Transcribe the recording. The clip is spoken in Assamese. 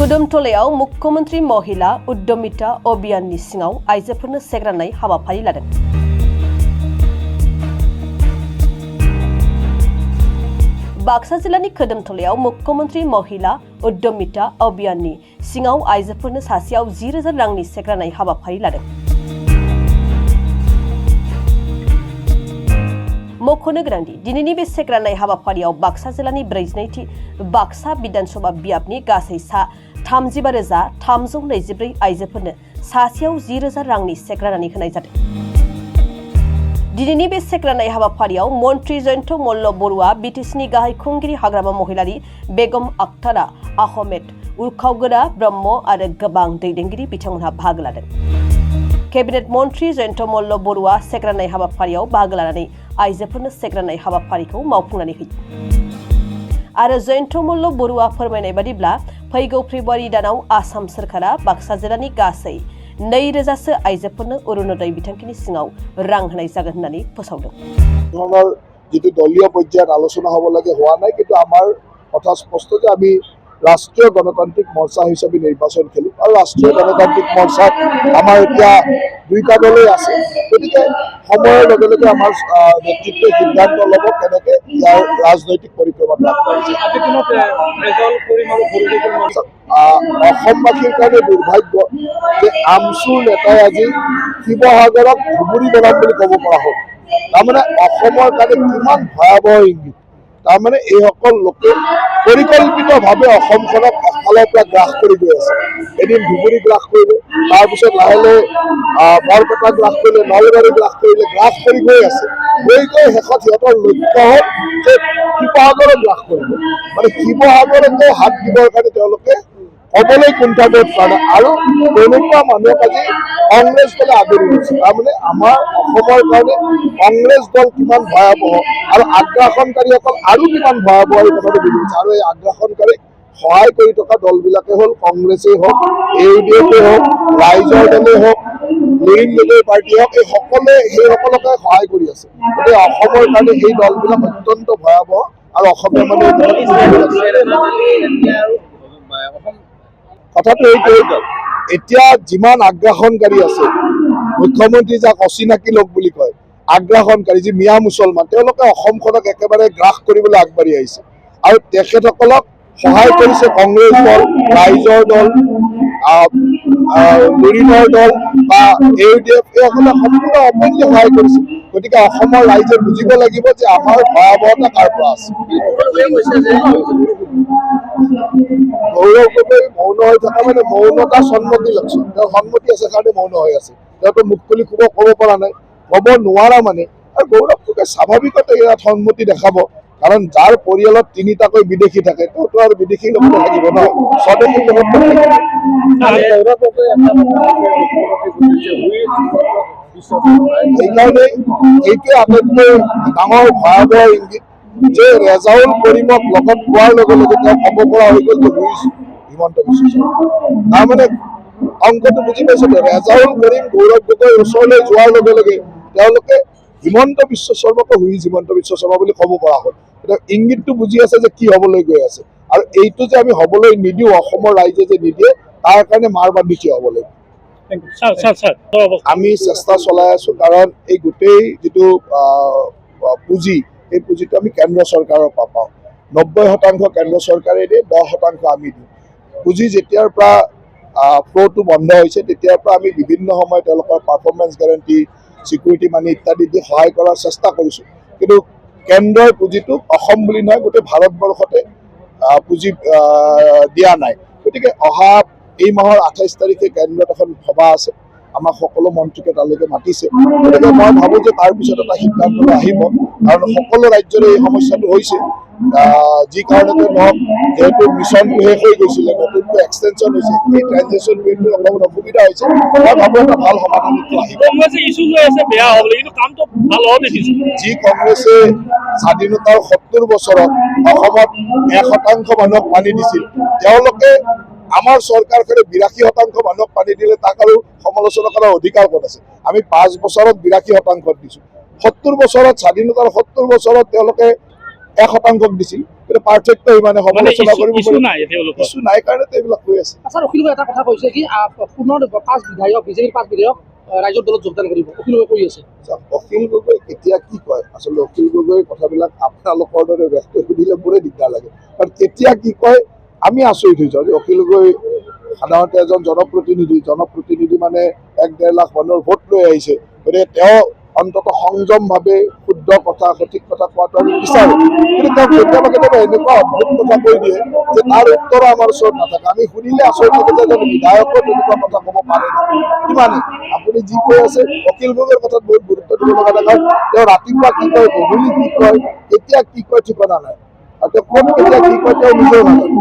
कुदुमटलायाव मुख्यमंत्री महिला उद्यमिता अभियाननि सिङाव आइजोफोरनो चेक राननाय हाबाफारि लादों। बाक्सा जिल्लानि कुदुमटलायाव मुख्यमंत्री महिला उद्यमिता अभियाननि सिङाव आइजोफोरनो सासेयाव 10,000 रांनि चेक राननाय हाबाफारि लादों। मख'नो गोनांदि दिनैनि बे चेक राननाय हाबाफारियाव बाक्सा जिल्लानि 42थि बाक्सा विधानसभा बियाबनि गासै 32,324 आइजोफोरनो सासेयाव 10,000 रांनि चेक राननानै होनाय जादों। दिनैनि बे चेक राननाय हाबाफारियाव मन्त्री जयन्त मल्ल बरुवा, बिटिसिनि गाहाय खुंगिरि हाग्रामा महिलारि बेगम आख्तारा आहमेद, उरखावगोरा ब्रह्म आरो गोबां दैदेनगिरि बिथांमोनहा बाहागो लादों। केबिनेट मन्त्री जयन्त मल्ल बरुवा चेक राननाय हाबाफारियाव बाहागो लानानै आइजोफोरनो चेक राननाय हाबाफारिखौ मावफुंनानै होयो। आरो जयन्त मल्ल बरुवा फोरमायनाय बादिब्ला फैगौ फेब्रुवारि दानाव आसाम सोरखारा बाक्सा जिल्लानि गासै 2,000 आइजोफोरनो अरुणोदय बिथांखिनि सिङाव रां होनाय जागोन होननानै फोसावदों। जितु दलीय पৰ্যায়ত আলোচনা হ'ব লাগে হোৱা নাই, কিন্তু আমাৰ কথা স্পষ্ট যে আমি ৰাষ্ট্ৰীয় গণতান্ত্ৰিক মৰ্চা হিচাপে নিৰ্বাচন খেলিম আৰু ৰাষ্ট্ৰীয় গণতান্ত্ৰিক মৰ্চাত আমাৰ এতিয়া 2টা দলেই আছে। গতিকে সময়ৰ লগে লগে আমাৰ নেতৃত্বই সিদ্ধান্ত ল'ব কেনেকে ইয়াৰ ৰাজনৈতিক পৰিক্ৰমাটো অসমবাসীৰ কাৰণে দুৰ্ভাগ্য যে আমচুৰ নেতাই আজি শিৱসাগৰক ধুবুৰী বনাম বুলি ক'ব পৰা হ'ল। তাৰমানে অসমৰ কাৰণে কিমান ভয়াৱহ ইংগিত। তাৰমানে এইসকল লোকে পৰিকল্পিতভাৱে অসমখনক এফালৰ পৰা গ্ৰাস কৰি গৈ আছে। এদিন ধুবুৰী গ্ৰাস কৰিলে, তাৰপিছত লাহে লাহে বৰপেটা গ্ৰাস কৰিলে, নলবাৰী গ্ৰাস কৰিলে, গ্ৰাস কৰি গৈ আছে। গৈ গৈ শেষত সিহঁতৰ লক্ষ্য হ'ল যে শিৱসাগৰক গ্ৰাস কৰিব। মানে শিৱসাগৰতে হাত দিবৰ কাৰণে তেওঁলোকে ক'বলৈ কুণ্ঠাবোধ কৰা আৰু তেনেকুৱা মানুহক আজি কংগ্ৰেছ দলে আদৰি লৈছে। তাৰমানে আমাৰ অসমৰ কাৰণে কংগ্ৰেছ দল কিমান ভয়াৱহ আৰু আগ্ৰাসনকাৰীসকল আৰু কিমান ভয়াৱহ এই কথাটো বুজিছে। আৰু এই আগ্ৰাসনকাৰীক সহায় কৰি থকা দলবিলাকে হ'ল কংগ্ৰেছেই হওক, AUDF হওক, ৰাইজৰ দলেই হওক, নৰীন গগৈ পাৰ্টি হওক, এই সকলোৱে সেইসকলকে সহায় কৰি আছে। গতিকে অসমৰ কাৰণে সেই দলবিলাক অত্যন্ত ভয়াৱহ আৰু অসমীয়া মানুহে কথাটো এইটোৱেই, এতিয়া যিমান আগ্ৰাসনকাৰী আছে, মুখ্যমন্ত্ৰী যাক অচিনাকি লোক বুলি কয়, আগ্ৰাসনকাৰী যি মিয়া মুছলমান, তেওঁলোকে অসমখনক একেবাৰে গ্ৰাস কৰিবলৈ আগবাঢ়ি আহিছে আৰু তেখেতসকলক সহায় কৰিছে কংগ্ৰেছ দল, ৰাইজৰ দল, নৰীনৰ দল বা AUDF, এইসকলে সম্পূৰ্ণ অপেনলি সহায় কৰিছে। গতিকে অসমৰ ৰাইজে বুজিব লাগিব যে আমাৰ ভয়াৱহতা কাৰ পৰা আছে। গৌৰৱ গগৈ মৌন হৈ থকা মানে মৌনতা সন্মতি লক্ষণ। তেওঁৰ সন্মতি আছে কাৰণে মৌন হৈ আছে। তেওঁতো মুখ খুলি ক'ব পৰা নাই, ক'ব নোৱাৰা মানে। আৰু গৌৰৱ গগৈ স্বাভাৱিকতে ইয়াত সন্মতি দেখাব, কাৰণ যাৰ পৰিয়ালত 3টাকৈ বিদেশী থাকে তেওঁতো আৰু বিদেশীৰ লগতে থাকিব ন, স্বদেশীৰ লগত থাকিব। সেইকাৰণে এইটোৱে আটাইতকৈ ডাঙৰ ভয়াৱহ ইংগিত যে ৰেজাউল কৰিমক লগত পোৱাৰ লগে লগে তেওঁ ক'ব পৰা হৈ গ'ল যে হিমন্ত বিশ্ব শৰ্মা। তাৰমানে অংকটো বুজি পাইছে, ৰেজাউল কৰিম গৌৰৱ গগৈৰ ওচৰলৈ যোৱাৰ লগে লগে তেওঁলোকে হিমন্ত বিশ্ব শৰ্মাকো হিমন্ত বিশ্ব শৰ্মা বুলি ক'ব পৰা হ'ল। এতিয়া ইংগিতটো বুজি আছে যে কি হ'বলৈ গৈ আছে, আৰু এইটো যে আমি হ'বলৈ নিদিওঁ, অসমৰ ৰাইজে যে নিদিয়ে, তাৰ কাৰণে মাৰ বান্ধি থিয় হ'ব লাগিব। আমি চেষ্টা চলাই আছো, কাৰণ এই গোটেই যিটো পুঁজি, এই পুঁজিটো আমি কেন্দ্ৰ চৰকাৰৰ পৰা পাওঁ। 90% কেন্দ্ৰ চৰকাৰে দিয়ে, 10% আমি দিওঁ। পুঁজি যেতিয়াৰ পৰা ফ্ল'টো বন্ধ হৈছে তেতিয়াৰ পৰা আমি বিভিন্ন সময়ত তেওঁলোকৰ পাৰফৰ্মেঞ্চ গেৰাণ্টি, চিকিউৰিটি মানি ইত্যাদি দি সহায় কৰাৰ চেষ্টা কৰিছোঁ। কিন্তু কেন্দ্ৰৰ পুঁজিটো অসম বুলি নহয়, গোটেই ভাৰতবৰ্ষতে পুঁজি দিয়া নাই। গতিকে অহা এই মাহৰ 28 তাৰিখে কেন্দ্ৰত এখন সভা আছে, আমাক সকলো মন্ত্ৰীকে তালৈকে মাতিছে। গতিকে মই ভাবোঁ যে তাৰ পিছত এটা সিদ্ধান্ত আহিব, কাৰণ সকলো ৰাজ্যৰে এই সমস্যাটো হৈছে। যি কাৰণতে নহওক, যিহেতু মিছনটো শেষ হৈ গৈছিলে, নতুনকৈ এক্সটেনশ্যন হৈছে, এই ট্ৰেনজেকশ্যন পিৰিয়ডটোৰ অকণমান অসুবিধা হৈছে। মই ভাবোঁ এটা ভাল সমাধান আহিব। যি কংগ্ৰেছে স্বাধীনতাৰ 70 বছৰত অসমত 1% মানুহক পানী দিছিল, তেওঁলোকে আমাৰ চৰকাৰখনে 82% মানুহক পানী দিলে, তাক আৰু সমালোচনা কৰাৰ অধিকাৰ ক'ত আছে? আমি 5 বছৰত 82% দিছোঁ। 70 বছৰত, স্বাধীনতাৰ 70 বছৰত তেওঁলোকে 1% দিছিল। গতিকে পাৰ্থক্য ইমানে সমালোচনা কৰিব ইছ্যু নাই তেওঁলোকৰ ইছ্যু নাই কাৰণেতো এইবিলাক হৈ আছে। আচ্ছা, অখিল গগৈয়ে এটা কথা কৈছে কি পুনৰ 5 বিধায়ক বিজেপিৰ 5 বিধায়ক ৰাইজৰ দলত যোগদান কৰিব, অখিল গগৈয়ে কৈ আছে। অখিল গগৈ কেতিয়া কি কয়, আচলতে অখিল গগৈৰ কথাবিলাক আপোনালোকৰ দৰে ব্যক্তি সুধিলে মোৰে দিগদাৰ লাগে, কাৰণ কেতিয়া কি কয় আমি আচৰিত হৈ যাওঁ যে অখিল গগৈ সাধাৰণতে এজন জনপ্ৰতিনিধি মানে 1-1.5 লাখ মানুহৰ ভোট লৈ আহিছে, গতিকে তেওঁ অন্ততঃ সংযমভাৱে শুদ্ধ কথা সঠিক কথা কোৱাটো আমি বিচাৰোঁ, কিন্তু তেওঁ কেতিয়াবা এনেকুৱা অদ্ভুত কথা কৈ দিয়ে যে তাৰ উত্তৰ আমাৰ ওচৰত নাথাকে। আমি শুনিলে আচৰিত লাগে যে এজন বিধায়কৰ তেনেকুৱা কথা ক'ব পাৰে ইমানেই। আপুনি যি কৈ আছে অখিল গগৈৰ কথাত বহুত গুৰুত্ব দিব লগা নাই, কাৰণ তেওঁ ৰাতিপুৱা কি কয়, গধূলি কি কয়, কেতিয়া কি কয় ঠিকনা নাই, আৰু তেওঁ ক'ত কেতিয়া কি কয় তেওঁ নিজেও নাজানে।